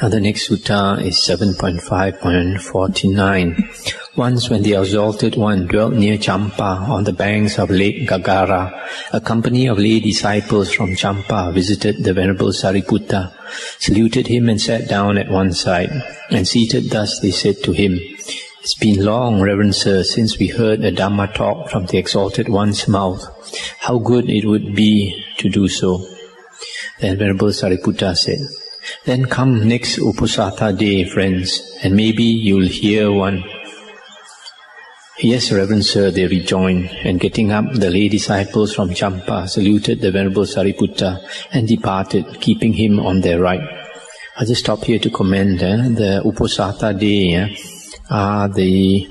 Now the next sutta is 7.5.49. Once when the Exalted One dwelt near Champa on the banks of Lake Gagara, a company of lay disciples from Champa visited the Venerable Sariputta, saluted him and sat down at one side. And seated thus they said to him, "It's been long, Reverend Sir, since we heard a Dhamma talk from the Exalted One's mouth. How good it would be to do so." Then Venerable Sariputta said, "Then come next Uposatha day, friends, and maybe you'll hear one." "Yes, Reverend Sir," they rejoined, and getting up, the lay disciples from Champa saluted the Venerable Sariputta and departed, keeping him on their right. I'll just stop here to comment. The Uposatha day are the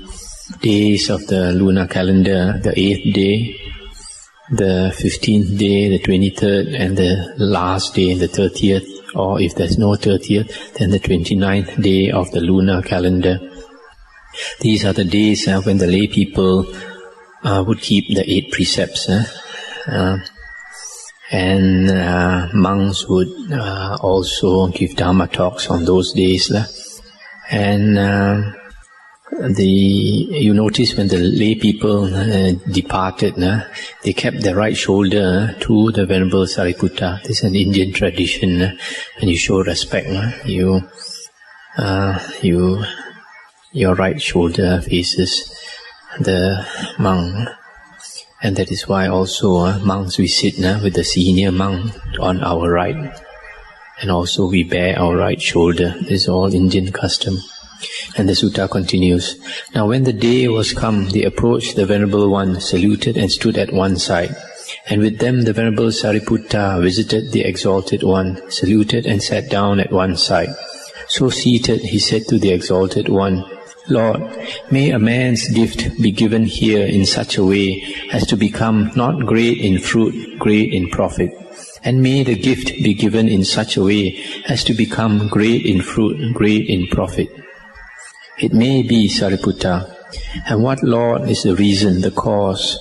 days of the lunar calendar, the 8th day, the 15th day, the 23rd, and the last day, the 30th, or if there's no 30th, then the 29th day of the lunar calendar. These are the days when the lay people would keep the 8 precepts, and monks would also give Dhamma talks on those days. And you notice when the lay people departed, they kept their right shoulder to the Venerable Sariputta. This is an Indian tradition. When you show respect, your right shoulder faces the monk, and that is why also monks we sit with the senior monk on our right, and also we bare our right shoulder. This is all Indian custom. And the sutta continues. Now when the day was come, they approached the Venerable One, saluted and stood at one side. And with them the Venerable Sariputta visited the Exalted One, saluted and sat down at one side. So seated, he said to the Exalted One, "Lord, may a man's gift be given here in such a way as to become not great in fruit, great in profit. And may the gift be given in such a way as to become great in fruit, great in profit." "It may be, Sariputta. And what, Lord, is the reason, the cause?"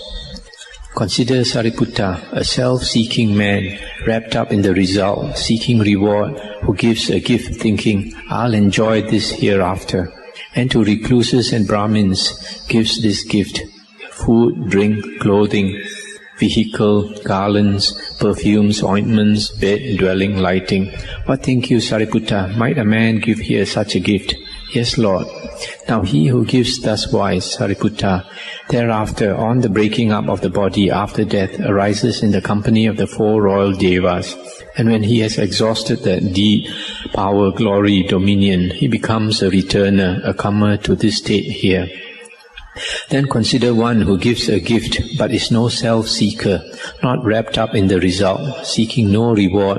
"Consider, Sariputta, a self-seeking man, wrapped up in the result, seeking reward, who gives a gift thinking, 'I'll enjoy this hereafter,' and to recluses and Brahmins gives this gift, food, drink, clothing, vehicle, garlands, perfumes, ointments, bed, dwelling, lighting. What think you, Sariputta, might a man give here such a gift?" "Yes, Lord." "Now he who gives thus wise, Sariputta, thereafter, on the breaking up of the body after death, arises in the company of the 4 royal devas, and when he has exhausted that deed, power, glory, dominion, he becomes a returner, a comer to this state here. Then consider one who gives a gift, but is no self-seeker, not wrapped up in the result, seeking no reward,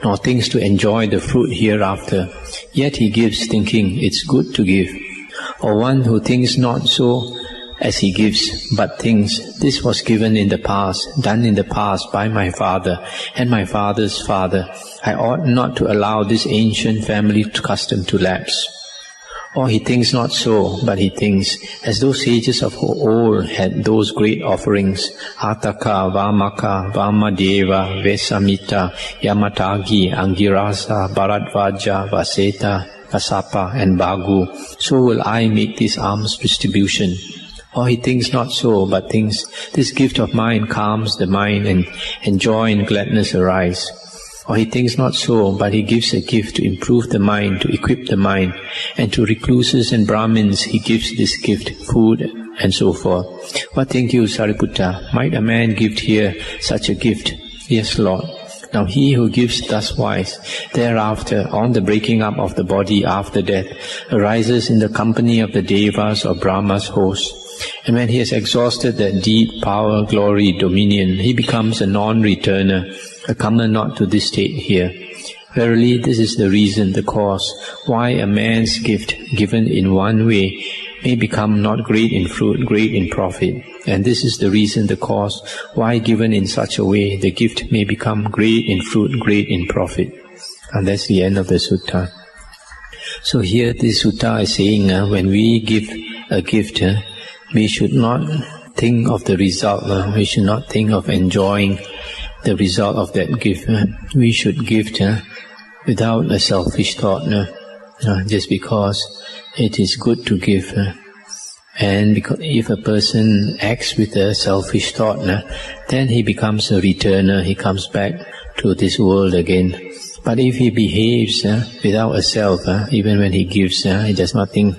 nor thinks to enjoy the fruit hereafter, yet he gives thinking it's good to give. Or one who thinks not so as he gives, but thinks, this was given in the past, done in the past by my father and my father's father. I ought not to allow this ancient family custom to lapse. Or he thinks not so, but he thinks, as those sages of old had those great offerings, Ataka, Vamaka, Vamadeva, Vesamita, Yamatagi, Angirasa, Bharadvaja, Vaseta, Kasapa, and Bhagu, so will I make this alms distribution. Or he thinks not so, but thinks, this gift of mine calms the mind, and joy and gladness arise. Or he thinks not so, but he gives a gift to improve the mind, to equip the mind, and to recluses and Brahmins he gives this gift, food, and so forth. What think you, Sariputta? Might a man give here such a gift? Yes, Lord. Now he who gives thus wise, thereafter, on the breaking up of the body after death, arises in the company of the Devas or Brahma's host. And when he has exhausted that deed, power, glory, dominion, he becomes a non-returner, a comer not to this state here. Verily, this is the reason, the cause, why a man's gift given in one way may become not great in fruit, great in profit. And this is the reason, the cause, why given in such a way, the gift may become great in fruit, great in profit. And that's the end of the sutta. So here this sutta is saying, when we give a gift, we should not think of the result. We should not think of enjoying the result of that gift. We should give without a selfish thought. just because it is good to give. And because if a person acts with a selfish thought, then he becomes a returner, he comes back to this world again. But if he behaves without a self, even when he gives, he does not think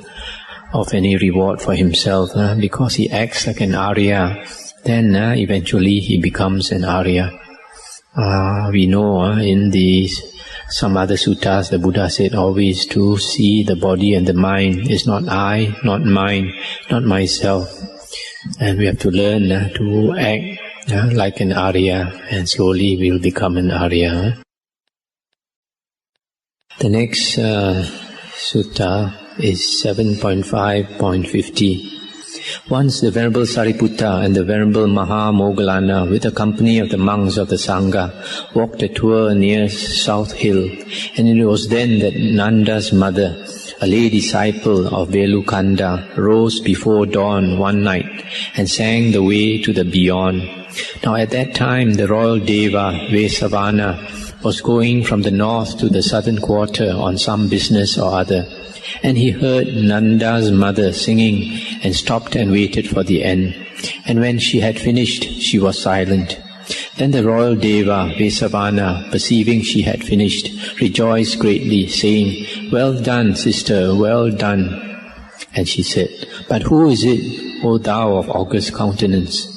of any reward for himself, because he acts like an Arya, then eventually he becomes an Arya. We know in some other suttas the Buddha said always to see the body and the mind is not I, not mine, not myself. And we have to learn to act like an Arya, and slowly we will become an Arya. The next sutta is 7.5.50. Once the Venerable Sariputta and the Venerable Maha-Moggallana with a company of the monks of the Sangha walked a tour near South Hill, and it was then that Nanda's mother, a lay disciple of Velukanda, rose before dawn one night and sang the way to the beyond. Now at that time the royal Deva, Vesavana, was going from the north to the southern quarter on some business or other. And he heard Nanda's mother singing and stopped and waited for the end. And when she had finished, she was silent. Then the royal Deva, Vesavana, perceiving she had finished, rejoiced greatly, saying, "Well done, sister, well done." And she said, "But who is it, O thou of august countenance?"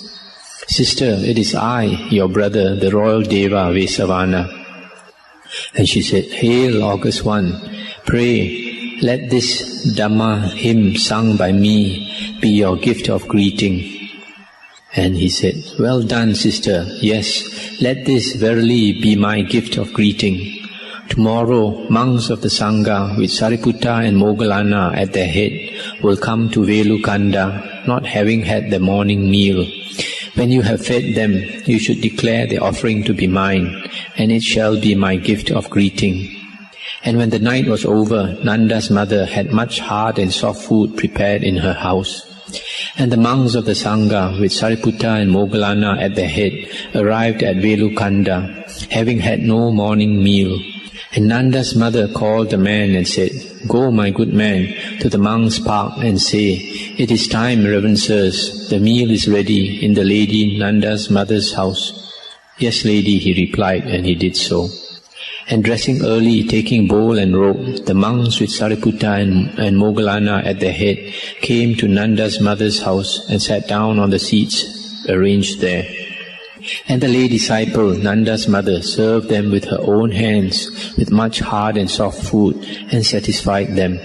"Sister, it is I, your brother, the royal Deva, Vesavana." And she said, "Hail, august one, pray, let this Dhamma hymn sung by me be your gift of greeting." And he said, "Well done, sister. Yes, let this verily be my gift of greeting. Tomorrow, monks of the Sangha with Sariputta and Moggallana at their head will come to Velukanda, not having had the morning meal. When you have fed them, you should declare the offering to be mine, and it shall be my gift of greeting." And when the night was over, Nanda's mother had much hard and soft food prepared in her house. And the monks of the Sangha, with Sariputta and Moggallana at their head, arrived at Velukanda, having had no morning meal. And Nanda's mother called the man and said, "Go, my good man, to the monks' park and say, 'It is time, reverend sirs, the meal is ready in the lady Nanda's mother's house.' 'Yes, lady,' he replied, and he did so. And dressing early, taking bowl and robe, the monks with Sariputta and Moggallana at their head came to Nanda's mother's house and sat down on the seats arranged there. And the lay disciple, Nanda's mother, served them with her own hands with much hard and soft food and satisfied them.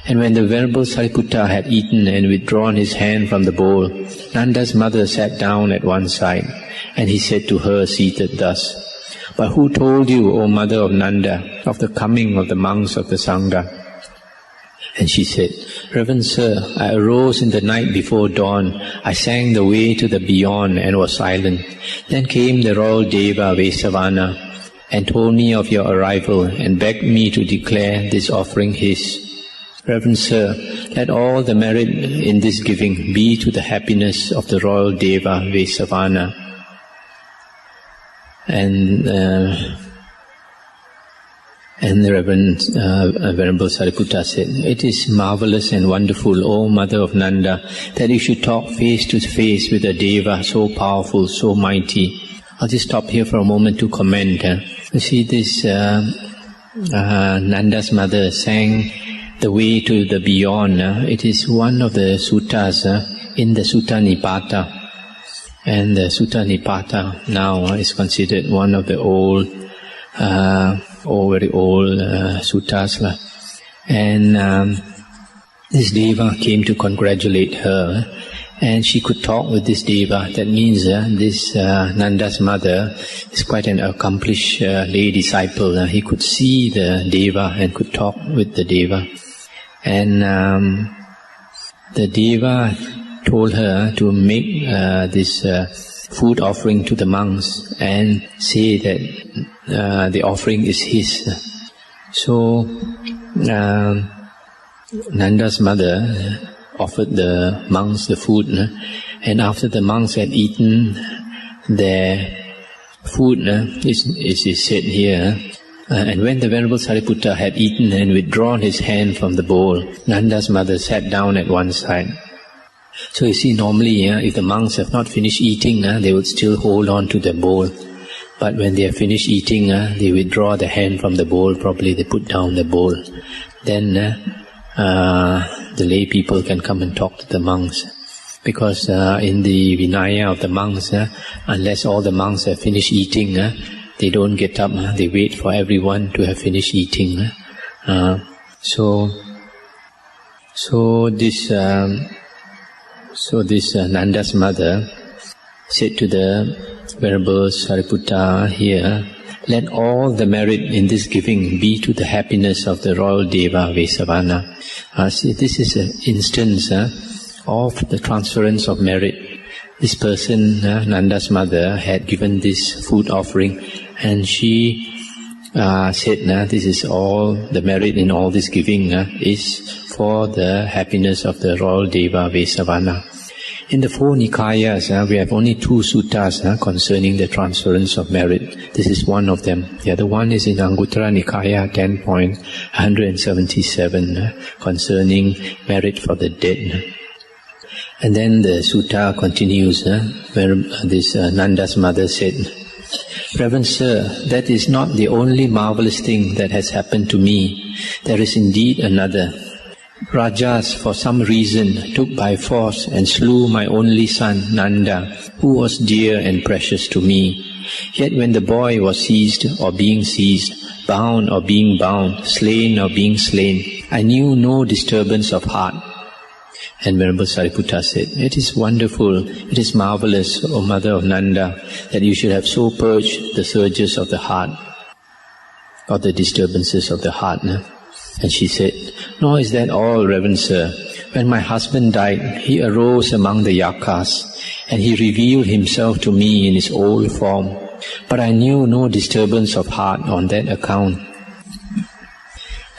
And when the Venerable Sariputta had eaten and withdrawn his hand from the bowl, Nanda's mother sat down at one side, and he said to her seated thus, "But who told you, O mother of Nanda, of the coming of the monks of the Sangha?" And she said, "Reverend sir, I arose in the night before dawn. I sang the way to the beyond and was silent. Then came the royal Deva Vesavana and told me of your arrival and begged me to declare this offering his. Reverend sir, let all the merit in this giving be to the happiness of the royal Deva Vesavana." And the Venerable Sariputta said, "It is marvelous and wonderful, O Mother of Nanda, that you should talk face to face with a Deva so powerful, so mighty." I'll just stop here for a moment to comment. You see, this Nanda's mother sang the way to the beyond. It is one of the suttas in the Sutta Nipata. And the Sutta Nipata now is considered one of the very old suttas. And this Deva came to congratulate her, and she could talk with this Deva. That means this Nanda's mother is quite an accomplished lay disciple. He could see the Deva and could talk with the Deva. And the Deva told her to make this food offering to the monks and say that the offering is his. So Nanda's mother offered the monks the food, and after the monks had eaten their food, it is said here, And when the Venerable Sariputta had eaten and withdrawn his hand from the bowl, Nanda's mother sat down at one side. So you see, normally, if the monks have not finished eating, they would still hold on to the bowl. But when they have finished eating, they withdraw the hand from the bowl, probably they put down the bowl. Then the lay people can come and talk to the monks. Because in the Vinaya of the monks, unless all the monks have finished eating, they don't get up, they wait for everyone to have finished eating. So this Nanda's mother said to the Venerable Sariputta here, let all the merit in this giving be to the happiness of the royal Deva Vesavana. See, this is an instance of the transference of merit. This person, Nanda's mother, had given this food offering, and she said, this is all, the merit in all this giving is for the happiness of the royal Deva Vesavana. In the four Nikayas, we have only two suttas concerning the transference of merit. This is one of them. The other one is in Anguttara Nikaya 10.177 concerning merit for the dead. And then the sutta continues, where this Nanda's mother said, Reverend Sir, that is not the only marvelous thing that has happened to me. There is indeed another. Rajas, for some reason, took by force and slew my only son, Nanda, who was dear and precious to me. Yet when the boy was seized or being seized, bound or being bound, slain or being slain, I knew no disturbance of heart. And Venerable Sariputta said, it is wonderful, it is marvelous, O Mother of Nanda, that you should have so purged the surges of the heart, or the disturbances of the heart. And she said, nor is that all, Reverend Sir. When my husband died, he arose among the yakas, and he revealed himself to me in his old form. But I knew no disturbance of heart on that account.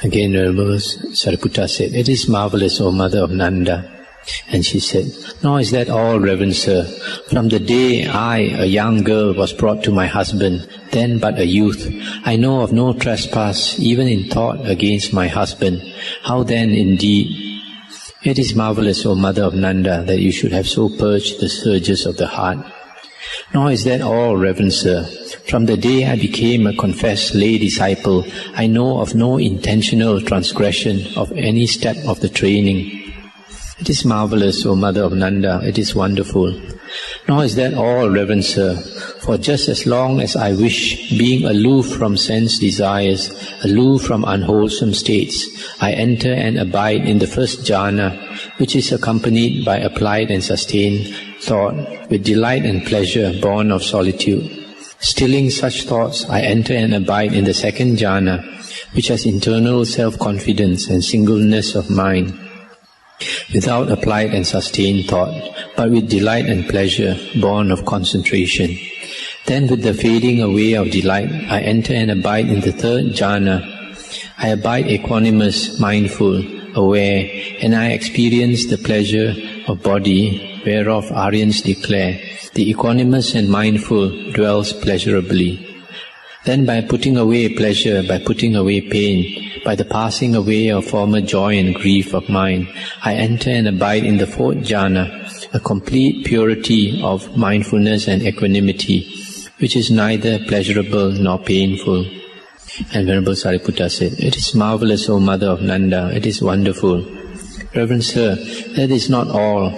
Again, Venerable Sariputta said, it is marvelous, O Mother of Nanda. And she said, nor is that all, Reverend Sir. From the day I, a young girl, was brought to my husband, then but a youth, I know of no trespass, even in thought, against my husband. How then, indeed? It is marvelous, O Mother of Nanda, that you should have so purged the surges of the heart. Nor is that all, Reverend Sir. From the day I became a confessed lay disciple, I know of no intentional transgression of any step of the training. It is marvelous, O Mother of Nanda, it is wonderful. Nor is that all, Reverend Sir, for just as long as I wish, being aloof from sense desires, aloof from unwholesome states, I enter and abide in the first jhana, which is accompanied by applied and sustained thought, with delight and pleasure born of solitude. Stilling such thoughts, I enter and abide in the second jhana, which has internal self-confidence and singleness of mind, without applied and sustained thought, but with delight and pleasure born of concentration. Then with the fading away of delight, I enter and abide in the third jhana. I abide equanimous, mindful, aware, and I experience the pleasure of body, whereof Aryans declare, the equanimous and mindful dwells pleasurably. Then by putting away pleasure, by putting away pain, by the passing away of former joy and grief of mind, I enter and abide in the fourth jhana, a complete purity of mindfulness and equanimity, which is neither pleasurable nor painful. And Venerable Sariputta said, it is marvelous, O Mother of Nanda, it is wonderful. Reverend Sir, that is not all.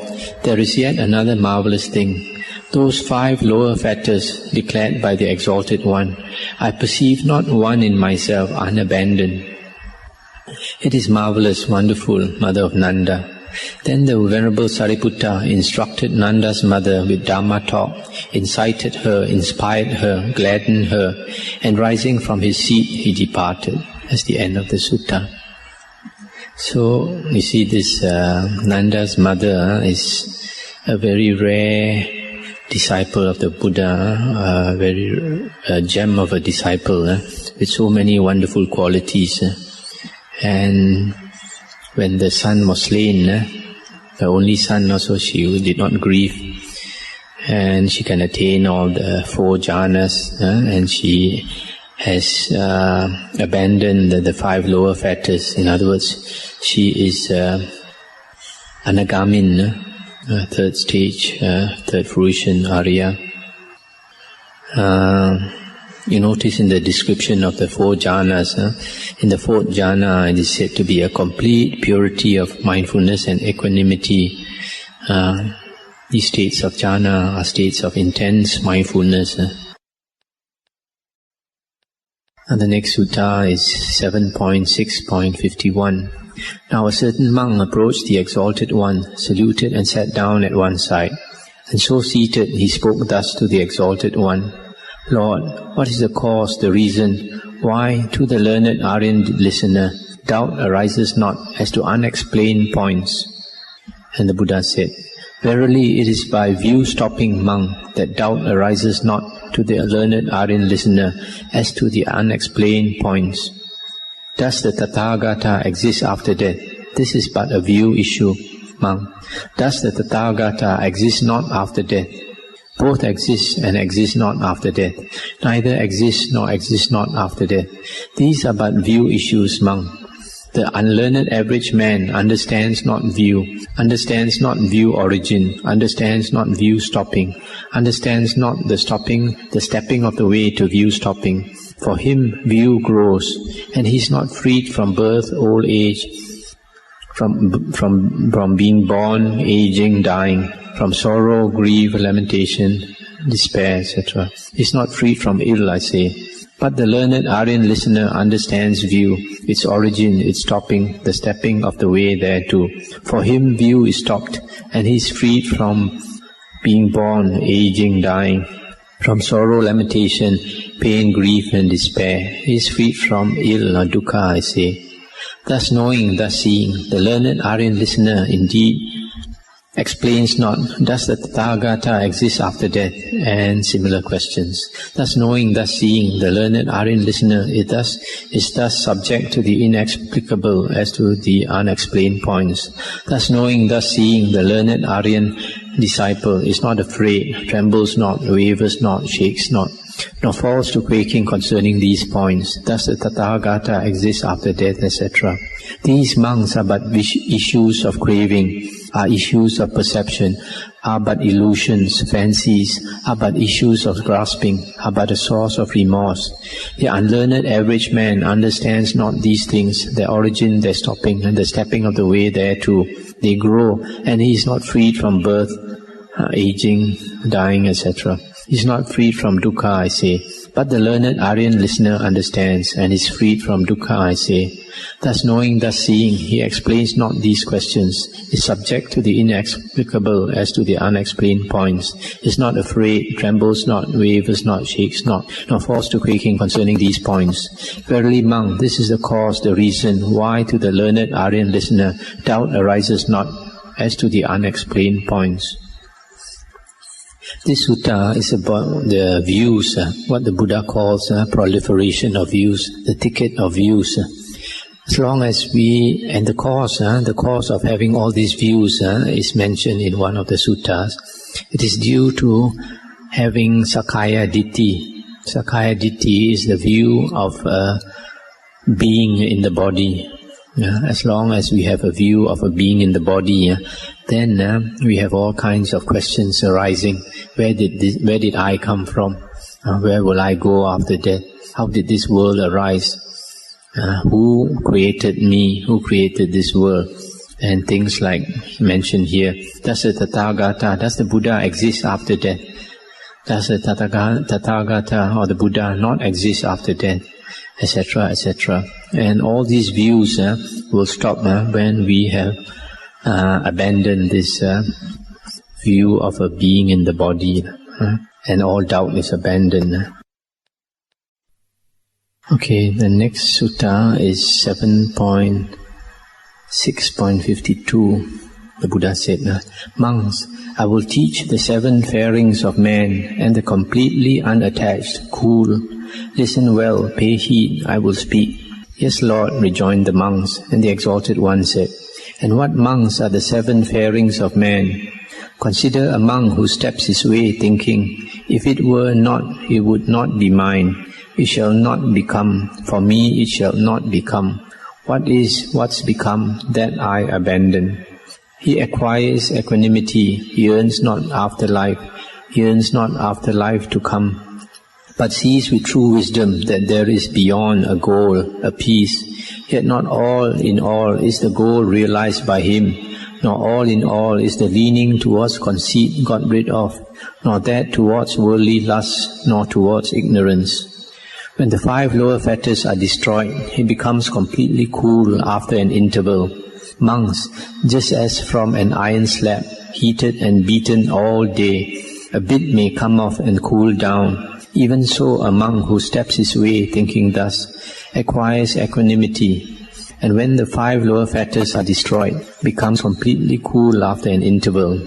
There is yet another marvelous thing. Those 5 lower fetters declared by the Exalted One, I perceive not one in myself unabandoned. It is marvelous, wonderful, Mother of Nanda. Then the Venerable Sariputta instructed Nanda's mother with Dhamma talk, incited her, inspired her, gladdened her, and rising from his seat, he departed. That's the end of the sutta. So, you see, this Nanda's mother is a very rare disciple of the Buddha, a very gem of a disciple, with so many wonderful qualities. And when the son was slain, the only son also, she did not grieve, and she can attain all the 4 jhanas, and she has abandoned the 5 lower fetters. In other words, she is Anagamin, third stage, third fruition, Arya. You notice in the description of the 4 jhanas, in the 4th jhana it is said to be a complete purity of mindfulness and equanimity. These states of jhana are states of intense mindfulness. And the next sutta is 7.6.51. Now a certain monk approached the Exalted One, saluted and sat down at one side. And so seated, he spoke thus to the Exalted One: Lord, what is the cause, the reason, why to the learned Aryan listener doubt arises not as to unexplained points? And the Buddha said, Verily it is by view-stopping monk that doubt arises not to the learned Aryan listener as to the unexplained points. Does the Tathagata exist after death? This is but a view issue, monk. Does the Tathagata exist not after death? Both exist and exist not after death. Neither exist nor exist not after death. These are but view issues, monk. The unlearned average man understands not view origin, understands not view stopping, understands not the stepping of the way to view stopping. For him view grows, and he is not freed from birth, old age, from being born, aging, dying, from sorrow, grief, lamentation, despair, etc. He is not freed from ill, I say. But the learned Aryan listener understands view, its origin, its stopping, the stepping of the way thereto. For him view is stopped, and he is freed from being born, aging, dying, from sorrow, lamentation, pain, grief and despair. He is freed from ill or dukkha, I say. Thus knowing, thus seeing, the learned Aryan listener indeed explains not, does the Tathagata exist after death, and similar questions. Thus knowing, thus seeing, the learned Aryan listener is thus subject to the inexplicable as to the unexplained points. Thus knowing, thus seeing, the learned Aryan disciple is not afraid, trembles not, wavers not, shakes not, nor falls to quaking concerning these points. Thus the Tathagata exists after death, etc. These monks are but issues of craving, are issues of perception, are but illusions, fancies, are but issues of grasping, are but a source of remorse. The unlearned average man understands not these things, their origin, their stopping, and the stepping of the way thereto. They grow, and he is not freed from birth, aging, dying, etc. He is not freed from dukkha, I say. But the learned Aryan listener understands, and is freed from dukkha, I say. Thus knowing, thus seeing, he explains not these questions, is subject to the inexplicable as to the unexplained points, is not afraid, trembles not, wavers not, shakes not, nor falls to quaking concerning these points. Verily, monk, this is the cause, the reason, why to the learned Aryan listener doubt arises not as to the unexplained points. This sutta is about the views, what the Buddha calls proliferation of views, the thicket of views. As long as and the cause of having all these views is mentioned in one of the suttas. It is due to having Sakkaya Ditthi. Sakkaya Ditthi is the view of being in the body. As long as we have a view of a being in the body, then we have all kinds of questions arising. Where did I come from? Where will I go after death? How did this world arise? Who created me? Who created this world? And things like mentioned here. Does the Tathagata, does the Buddha exist after death? Does the Tathagata or the Buddha not exist after death? Etc., etc. And all these views will stop when we have abandoned this view of a being in the body, and all doubt is abandoned. Okay, the next sutta is 7.6.52. The Buddha said, Monks, I will teach the 7 fairings of man and the completely unattached, cool. Listen well, pay heed, I will speak. Yes, Lord, rejoined the monks, and the Exalted One said, And what monks are the 7 fairings of man? Consider a monk who steps his way thinking, If it were not, it would not be mine. it shall not become. For me it shall not become. What is what's become that I abandon? He acquires equanimity, yearns not after life, yearns not after life to come, but sees with true wisdom that there is beyond a goal, a peace. Yet not all in all is the goal realized by him, nor all in all is the leaning towards conceit got rid of, nor that towards worldly lust, nor towards ignorance. When the 5 lower fetters are destroyed, he becomes completely cool after an interval. Monks, just as from an iron slab, heated and beaten all day, a bit may come off and cool down. Even so, a monk who steps his way thinking thus, acquires equanimity, and when the 5 lower fetters are destroyed, becomes completely cool after an interval.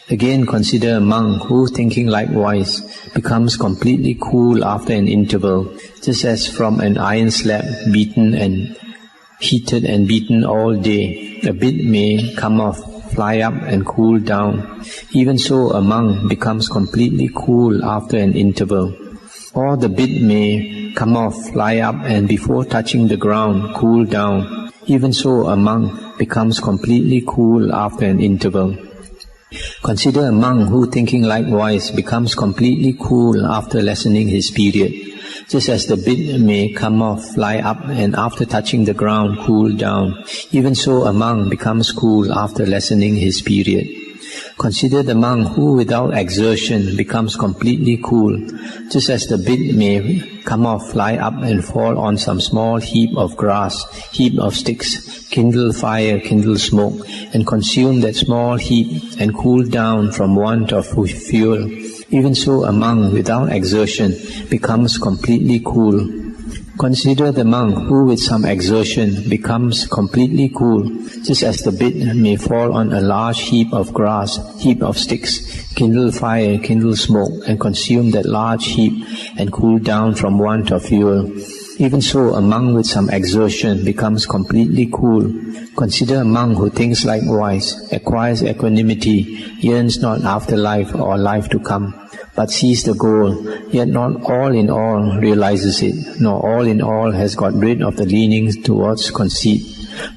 Again, consider a monk who, thinking likewise, becomes completely cool after an interval, just as from an iron slab, beaten and heated and beaten all day, a bit may come off, fly up and cool down. Even so, a monk becomes completely cool after an interval. Or the bit may come off, fly up, and before touching the ground, cool down. Even so, a monk becomes completely cool after an interval. Consider a monk who, thinking likewise, becomes completely cool after lessening his period. Just as the bit may come off, fly up, and after touching the ground, cool down. Even so, a monk becomes cool after lessening his period. Consider the monk who, without exertion, becomes completely cool, just as the bit may come off, fly up, and fall on some small heap of grass, heap of sticks, kindle fire, kindle smoke, and consume that small heap, and cool down from want of fuel. Even so, a monk, without exertion, becomes completely cool. Consider the monk who, with some exertion, becomes completely cool, just as the bit may fall on a large heap of grass, heap of sticks, kindle fire, kindle smoke, and consume that large heap, and cool down from want of fuel. Even so, a monk with some exertion becomes completely cool. Consider a monk who thinks likewise, acquires equanimity, yearns not after life or life to come, but sees the goal, yet not all in all realizes it, nor all in all has got rid of the leanings towards conceit,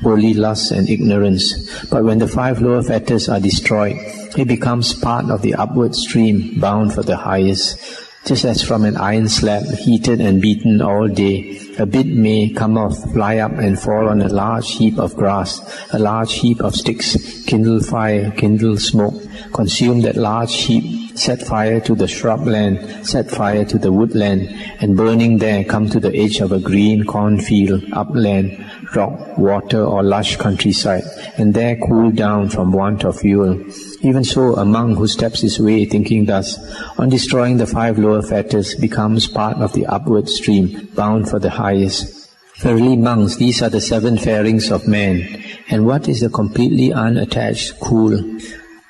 worldly lust and ignorance. But when the 5 lower fetters are destroyed, he becomes part of the upward stream, bound for the highest. Just as from an iron slab, heated and beaten all day, a bit may come off, fly up, and fall on a large heap of grass, a large heap of sticks, kindle fire, kindle smoke, consume that large heap, set fire to the shrubland, set fire to the woodland, and burning there come to the edge of a green cornfield, upland, rock, water, or lush countryside, and there cool down from want of fuel. Even so, a monk who steps his way thinking thus, on destroying the 5 lower fetters, becomes part of the upward stream, bound for the highest. Verily, monks, these are the 7 fairings of man. And what is the completely unattached cool?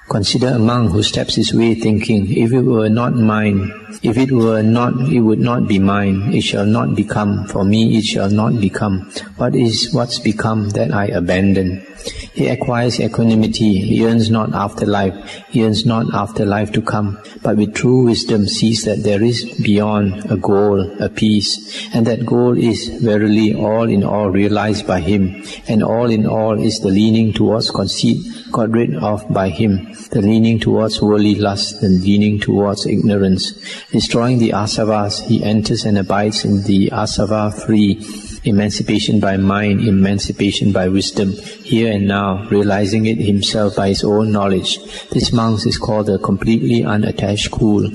Consider a monk who steps his way thinking, if it were not mine, if it were not, it would not be mine, it shall not become, for me it shall not become. What is what's become that I abandon? He acquires equanimity, yearns not after life, yearns not after life to come, but with true wisdom sees that there is beyond a goal, a peace, and that goal is verily all in all realized by him, and all in all is the leaning towards conceit got rid of by him, the leaning towards worldly lust, the leaning towards ignorance. Destroying the asavas, he enters and abides in the asava-free, emancipation by mind, emancipation by wisdom, here and now, realizing it himself by his own knowledge. This monk is called the completely unattached cool.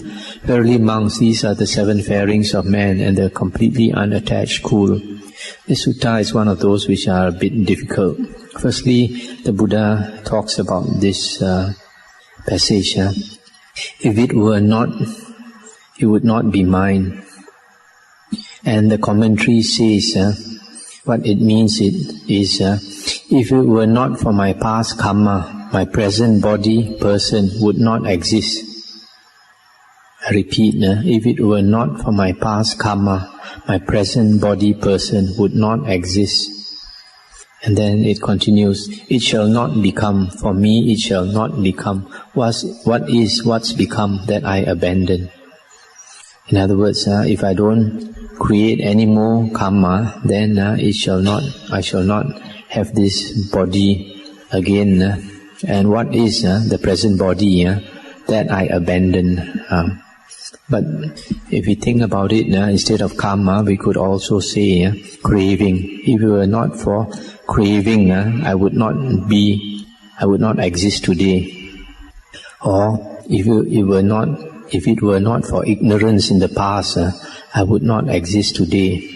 Verily, monks, these are the 7 fairings of man and the completely unattached cool. This sutta is one of those which are a bit difficult. Firstly, the Buddha talks about this passage. If it were not, it would not be mine. And the commentary says, what it means is, if it were not for my past karma, my present body, person would not exist. I repeat, if it were not for my past karma, my present body, person would not exist. And then it continues, it shall not become, for me it shall not become. What is what's become that I abandon? In other words, if I don't create any more karma, then I shall not have this body again. And what is the present body that I abandon? But if we think about it, instead of karma, we could also say craving. If it were not for craving, I would not exist today. Or if it were not for ignorance in the past, I would not exist today.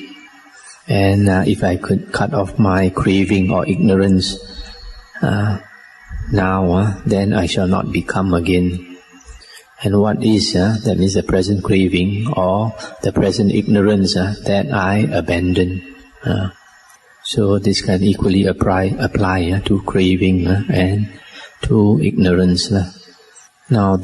And if I could cut off my craving or ignorance now, then I shall not become again. And what is that is the present craving or the present ignorance that I abandon. So this can equally apply to craving and to ignorance. Now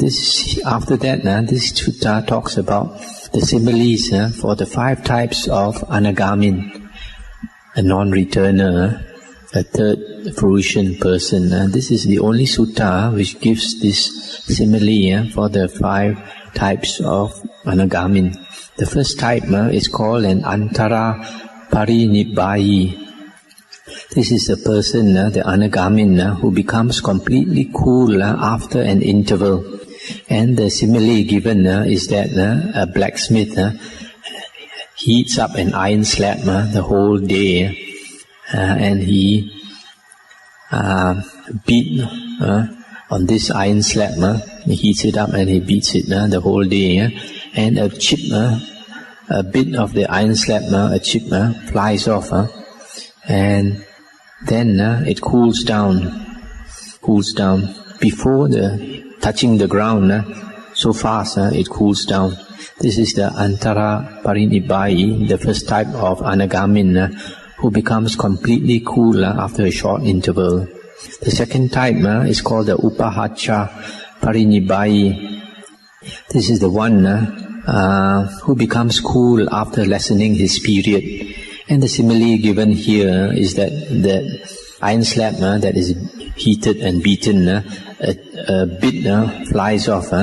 after that, this sutta talks about the similes for the 5 types of anagamin, a non-returner, a third fruition person. This is the only sutta which gives this simile for the 5 types of anagamin. The first type is called an antara parinibbayi. This is the person, the anagamin, who becomes completely cool after an interval. And the simile given is that a blacksmith heats up an iron slab the whole day, and he beat on this iron slab. He heats it up and he beats it the whole day, and a chip, a bit of the iron slab, a chip flies off, and then it cools down before touching the ground. So fast it cools down. This is the antara parinibbayi, the first type of anagamin who becomes completely cool after a short interval. The second type is called the upahacha parinibbayi. This is the one who becomes cool after lessening his period. And the simile given here is that the iron slab that is heated and beaten, a bit flies off,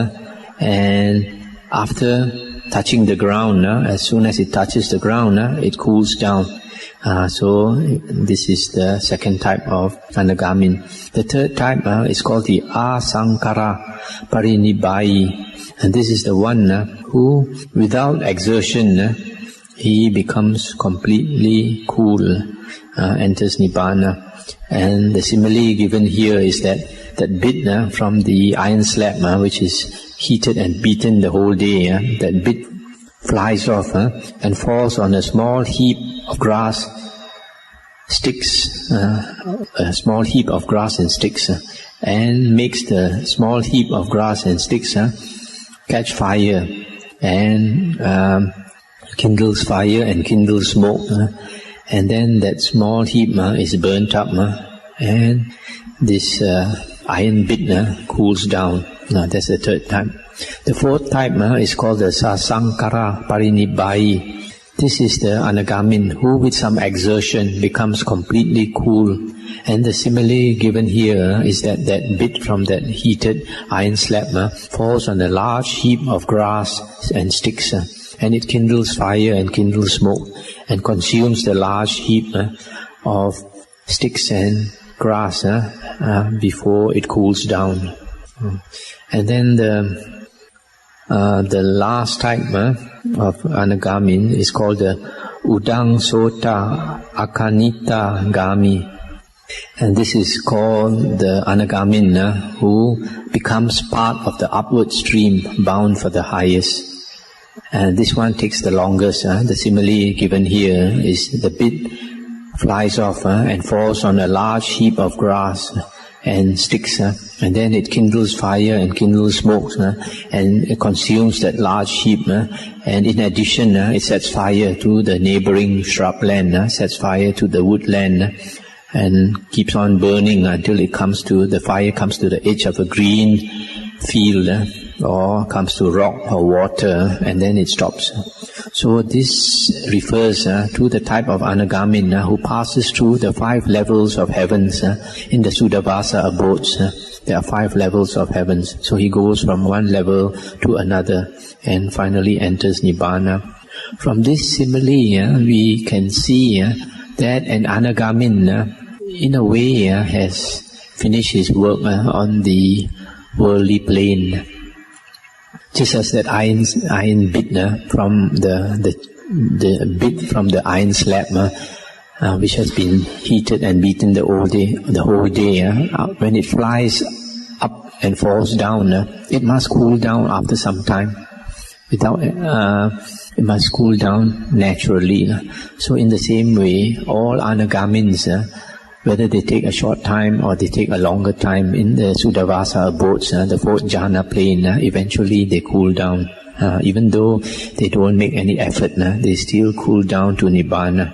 and after touching the ground, as soon as it touches the ground, it cools down. So this is the second type of anagamin. The third type is called the asankara parinibbayi, and this is the one who, without exertion, he becomes completely cool, enters nibbana. And the simile given here is that bit from the iron slab, which is heated and beaten the whole day, that bit flies off and falls on a small heap of grass, sticks, a small heap of grass and sticks, and makes the small heap of grass and sticks catch fire, and kindles fire and kindles smoke, and then that small heap is burnt up, and this iron bit cools down. That's the third type. The fourth type is called the sasankara parinibbayi. This is the anagamin who with some exertion becomes completely cool. And the simile given here is that bit from that heated iron slab falls on a large heap of grass and sticks, and it kindles fire and kindles smoke and consumes the large heap of sticks and grass before it cools down. And then the last type of anagamin is called the udang sota akanita gami, and this is called the anagamin who becomes part of the upward stream bound for the highest. And this one takes the longest. The simile given here is the bit flies off and falls on a large heap of grass and sticks, and then it kindles fire and kindles smoke, and it consumes that large heap, and in addition it sets fire to the neighboring shrubland, sets fire to the woodland, and keeps on burning until the fire comes to the edge of a green field, or comes to rock or water, and then it stops. So this refers to the type of anagamin who passes through the 5 levels of heavens in the Suddhavasa abodes. There are 5 levels of heavens. So he goes from one level to another and finally enters Nibbana. From this simile, we can see that an Anagamin, in a way, has finished his work on the worldly plane. Just as that iron bit from the bit from the iron slab, which has been heated and beaten the whole day, when it flies up and falls down, it must cool down after some time. It must cool down naturally. So in the same way, all Anagamins, whether they take a short time or they take a longer time in the Suddhavasa abodes, the 4th jhana plane, eventually they cool down. Even though they don't make any effort, they still cool down to Nibbana.